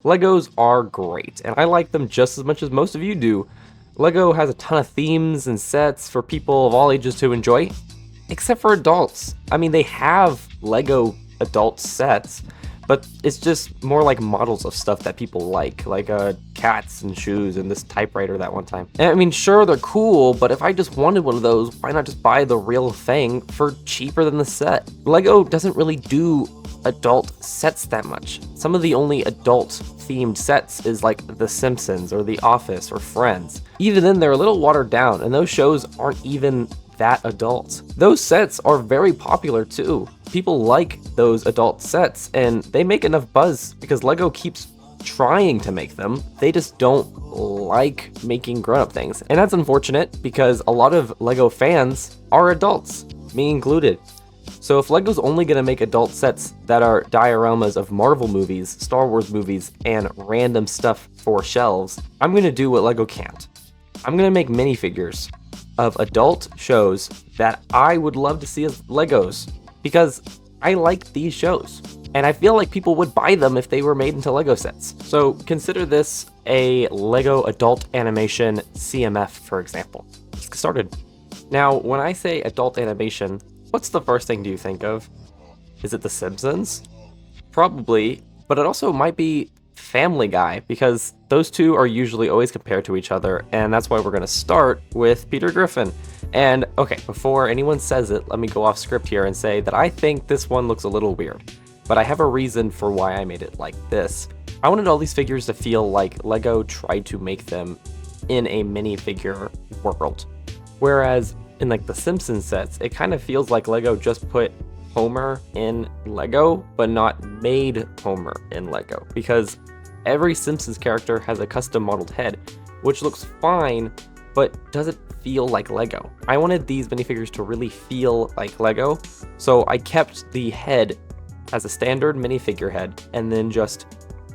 Legos are great, and I like them just as much as most of you do. Lego has a ton of themes and sets for people of all ages to enjoy, except for adults. I mean, they have Lego adult sets, but it's just more like models of stuff that people like cats and shoes and this typewriter that one time. And I mean, sure, they're cool, but if I just wanted one of those, why not just buy the real thing for cheaper than the set? Lego doesn't really do adult sets that much. Some of the only adult themed sets is like The Simpsons or The Office or Friends. Even then, they're a little watered down, and those shows aren't even that adult. Those sets are very popular too. People like those adult sets, and they make enough buzz because Lego keeps trying to make them. They just don't like making grown-up things. And that's unfortunate because a lot of Lego fans are adults, me included. So if Lego's only gonna make adult sets that are dioramas of Marvel movies, Star Wars movies, and random stuff for shelves, I'm gonna do what Lego can't. I'm gonna make minifigures of adult shows that I would love to see as Legos, because I like these shows, and I feel like people would buy them if they were made into Lego sets. So consider this a Lego adult animation CMF, for example. Let's get started. Now, when I say adult animation, what's the first thing do you think of? Is it The Simpsons? Probably, but it also might be Family Guy, because those two are usually always compared to each other, and that's why we're going to start with Peter Griffin. And okay, before anyone says it, let me go off script here and say that I think this one looks a little weird, but I have a reason for why I made it like this. I wanted all these figures to feel like Lego tried to make them in a minifigure world, whereas in like the Simpsons sets, it kind of feels like Lego just put Homer in Lego, but not made Homer in Lego, because every Simpsons character has a custom modeled head, which looks fine, but doesn't feel like Lego. I wanted these minifigures to really feel like Lego, so I kept the head as a standard minifigure head, and then just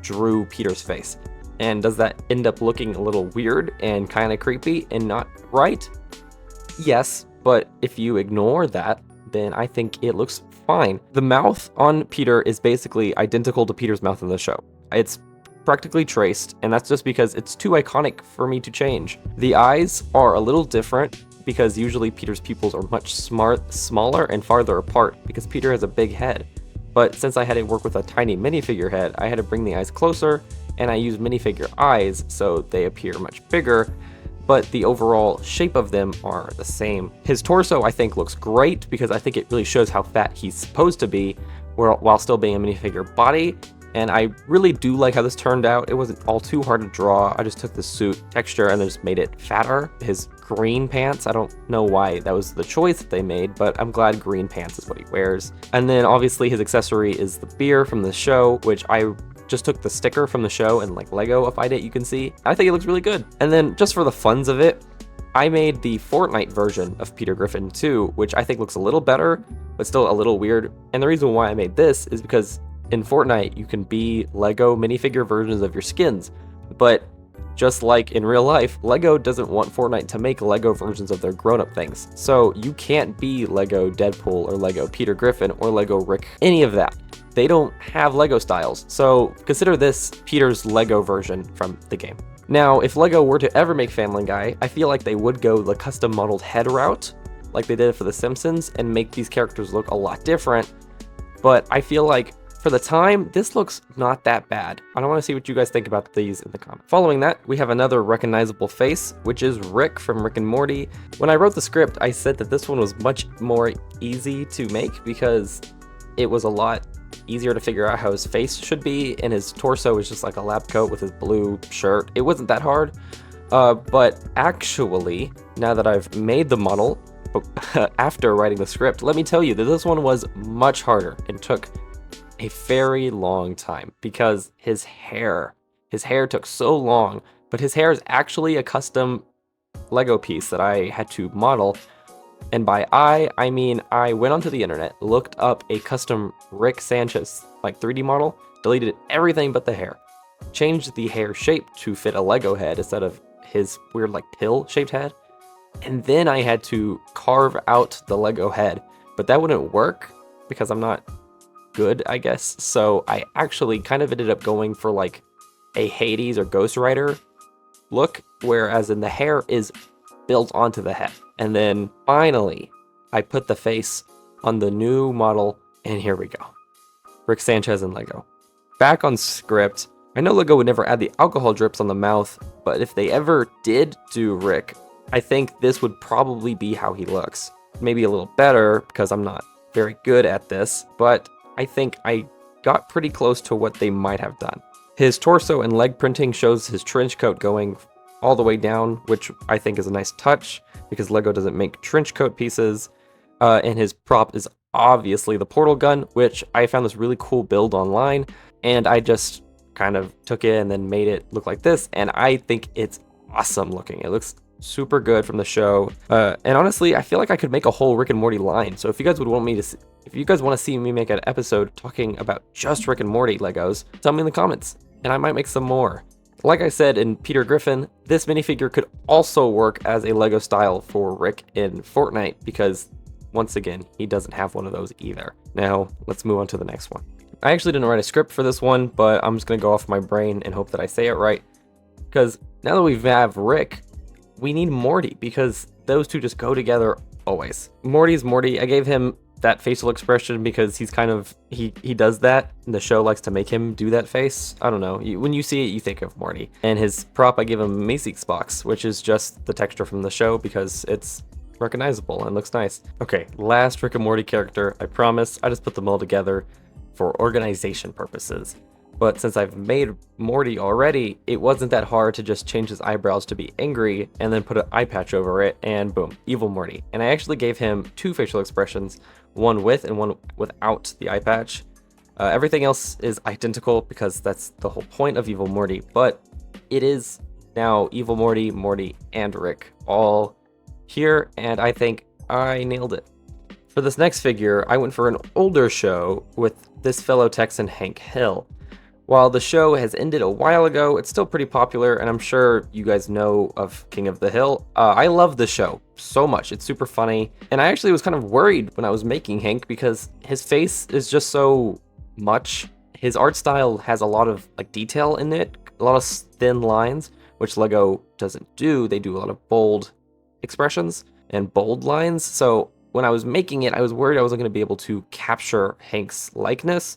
drew Peter's face. And does that end up looking a little weird and kind of creepy and not right? Yes, but if you ignore that, then I think it looks fine. The mouth on Peter is basically identical to Peter's mouth in the show. It's practically traced, and that's just because it's too iconic for me to change. The eyes are a little different because usually Peter's pupils are much smaller and farther apart because Peter has a big head. But since I had to work with a tiny minifigure head, I had to bring the eyes closer, and I used minifigure eyes so they appear much bigger, but the overall shape of them are the same. His torso, I think, looks great because I think it really shows how fat he's supposed to be while still being a minifigure body, and I really do like how this turned out. It wasn't all too hard to draw. I just took the suit texture and then just made it fatter. His green pants, I don't know why that was the choice that they made, but I'm glad green pants is what he wears. And then obviously his accessory is the beer from the show, which I just took the sticker from the show and like Lego-ified it, you can see. I think it looks really good. And then just for the funs of it, I made the Fortnite version of Peter Griffin too, which I think looks a little better, but still a little weird. And the reason why I made this is because in Fortnite, you can be Lego minifigure versions of your skins, but just like in real life, Lego doesn't want Fortnite to make Lego versions of their grown-up things. So you can't be Lego Deadpool or Lego Peter Griffin or Lego Rick, any of that. They don't have Lego styles, so consider this Peter's Lego version from the game. Now, if Lego were to ever make Family Guy, I feel like they would go the custom modeled head route, like they did for The Simpsons, and make these characters look a lot different, but I feel like for the time, this looks not that bad. I don't want to see what you guys think about these in the comments. Following that, we have another recognizable face, which is Rick from Rick and Morty. When I wrote the script, I said that this one was much more easy to make because it was a lot easier to figure out how his face should be, and his torso is just like a lab coat with his blue shirt. It wasn't that hard, but actually, now that I've made the model, after writing the script, let me tell you that this one was much harder and took a very long time because his hair took so long, but his hair is actually a custom Lego piece that I had to model. And by I mean I went onto the internet, looked up a custom Rick Sanchez like 3D model, deleted everything but the hair, changed the hair shape to fit a Lego head instead of his weird like pill shaped head, and then I had to carve out the Lego head, but that wouldn't work because I'm not good, I guess. So I actually kind of ended up going for like a Hades or Ghost Rider look, whereas in the hair is built onto the head. And then finally, I put the face on the new model, and here we go. Rick Sanchez and Lego. Back on script, I know Lego would never add the alcohol drips on the mouth, but if they ever did do Rick, I think this would probably be how he looks. Maybe a little better, because I'm not very good at this, but I think I got pretty close to what they might have done. His torso and leg printing shows his trench coat going all the way down, which I think is a nice touch, because Lego doesn't make trench coat pieces. And his prop is obviously the portal gun, which I found this really cool build online, and I just kind of took it and then made it look like this, and I think it's awesome looking. It looks super good from the show, and honestly, I feel like I could make a whole Rick and Morty line. So if you guys would want me to, if you guys want to see me make an episode talking about just Rick and Morty Legos, tell me in the comments, and I might make some more. Like I said in Peter Griffin, this minifigure could also work as a Lego style for Rick in Fortnite, because once again, he doesn't have one of those either. Now, let's move on to the next one. I actually didn't write a script for this one, but I'm just going to go off my brain and hope that I say it right. Because now that we have Rick, we need Morty, because those two just go together always. Morty's Morty. I gave him that facial expression because he's kind of, he does that, and the show likes to make him do that face. I don't know. When you see it, you think of Morty. And his prop, I give him Minfigs box, which is just the texture from the show because it's recognizable and looks nice. Okay, last Rick and Morty character. I promise I just put them all together for organization purposes. But since I've made Morty already, it wasn't that hard to just change his eyebrows to be angry and then put an eye patch over it, and boom, evil Morty. And I actually gave him two facial expressions, one with and one without the eye patch. Everything else is identical because that's the whole point of evil Morty, but it is now evil Morty, Morty, and Rick all here, and I think I nailed it. For this next figure, I went for an older show with this fellow Texan Hank Hill. While the show has ended a while ago, it's still pretty popular, and I'm sure you guys know of King of the Hill. I love the show so much. It's super funny, and I actually was kind of worried when I was making Hank because his face is just so much. His art style has a lot of like detail in it, a lot of thin lines, which Lego doesn't do. They do a lot of bold expressions and bold lines. So when I was making it, I was worried I wasn't going to be able to capture Hank's likeness.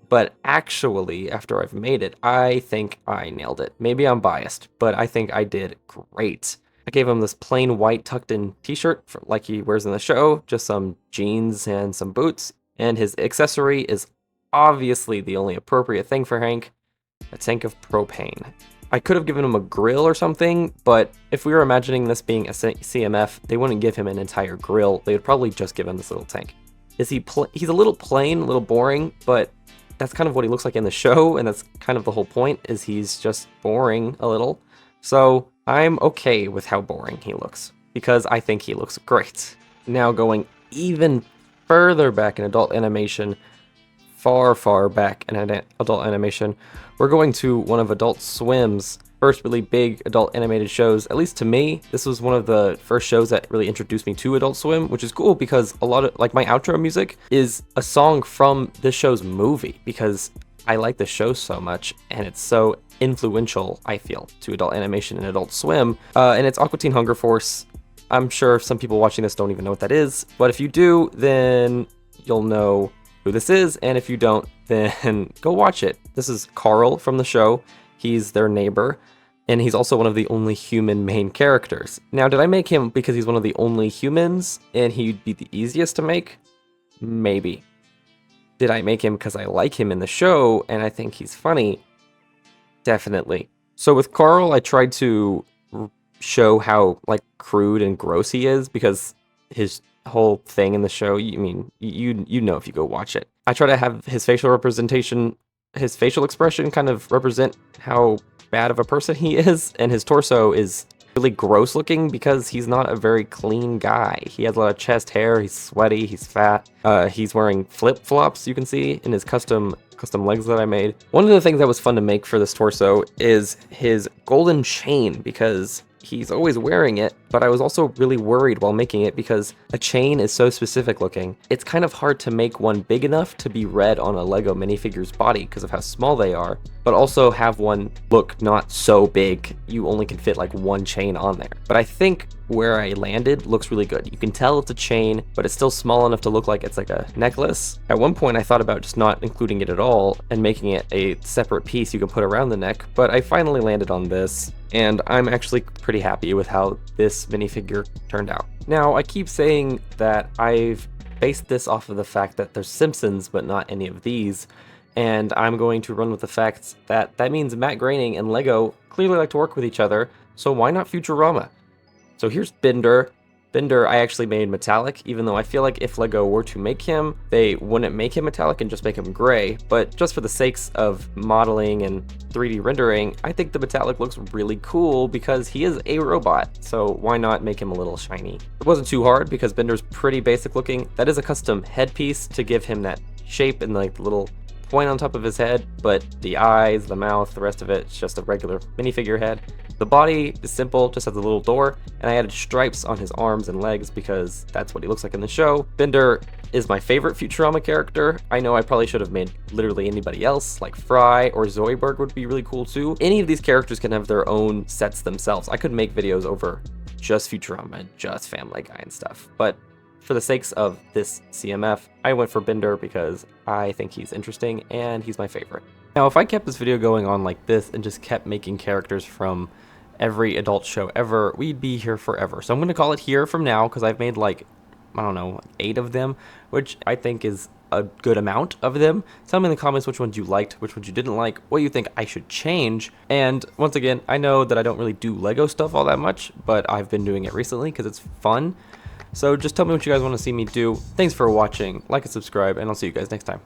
But actually, after I've made it, I think I nailed it. Maybe I'm biased, but I think I did great. I gave him this plain white tucked in t-shirt like he wears in the show, just some jeans and some boots. And his accessory is obviously the only appropriate thing for Hank, a tank of propane. I could have given him a grill or something, but if we were imagining this being a CMF, they wouldn't give him an entire grill. They would probably just give him this little tank. He's a little plain, a little boring, but that's kind of what he looks like in the show, and that's kind of the whole point, is he's just boring a little. So I'm okay with how boring he looks, because I think he looks great. Now going even further back in adult animation, far back in adult animation, we're going to one of Adult Swim's first really big adult animated shows. At least to me, this was one of the first shows that really introduced me to Adult Swim, which is cool because a lot of, like, my outro music is a song from this show's movie because I like the show so much and it's so influential, I feel, to adult animation and Adult Swim. And it's Aqua Teen Hunger Force. I'm sure some people watching this don't even know what that is, but if you do, then you'll know who this is, and if you don't, then go watch it. This is Carl from the show. He's their neighbor, and he's also one of the only human main characters. Now, did I make him because he's one of the only humans, and he'd be the easiest to make? Maybe. Did I make him because I like him in the show, and I think he's funny? Definitely. So with Carl, I tried to show how, like, crude and gross he is, because his whole thing in the show, I mean, you know if you go watch it. I try to have his facial representation, his facial expression kind of represent how bad of a person he is, and his torso is really gross looking because he's not a very clean guy. He has a lot of chest hair, he's sweaty, he's fat, he's wearing flip-flops, you can see, in his custom legs that I made. One of the things that was fun to make for this torso is his golden chain, because he's always wearing it, but I was also really worried while making it because a chain is so specific looking. It's kind of hard to make one big enough to be red on a Lego minifigure's body because of how small they are, but also have one look not so big. You only can fit like one chain on there. But I think where I landed looks really good. You can tell it's a chain, but it's still small enough to look like it's like a necklace. At one point I thought about just not including it at all and making it a separate piece you can put around the neck, but I finally landed on this, and I'm actually pretty happy with how this minifigure turned out. Now, I keep saying that I've based this off of the fact that there's Simpsons, but not any of these, and I'm going to run with the fact that that means Matt Groening and Lego clearly like to work with each other, so why not Futurama? So here's Bender. Bender I actually made metallic, even though I feel like if Lego were to make him, they wouldn't make him metallic and just make him gray, but just for the sakes of modeling and 3D rendering, I think the metallic looks really cool because he is a robot, so why not make him a little shiny? It wasn't too hard because Bender's pretty basic looking. That is a custom headpiece to give him that shape and like the little point on top of his head, but the eyes, the mouth, the rest of it's just a regular minifigure head. The body is simple, just has a little door, and I added stripes on his arms and legs because that's what he looks like in the show. Bender is my favorite Futurama character. I know I probably should have made literally anybody else, like Fry or Zoidberg would be really cool too. Any of these characters can have their own sets themselves. I could make videos over just Futurama, just Family Guy and stuff, but for the sakes of this CMF, I went for Bender because I think he's interesting and he's my favorite. Now, if I kept this video going on like this and just kept making characters from every adult show ever, we'd be here forever. So I'm going to call it here from now because I've made like, I don't know, 8 of them, which I think is a good amount of them. Tell me in the comments which ones you liked, which ones you didn't like, what you think I should change. And once again, I know that I don't really do Lego stuff all that much, but I've been doing it recently because it's fun. So just tell me what you guys want to see me do. Thanks for watching, like and subscribe, and I'll see you guys next time.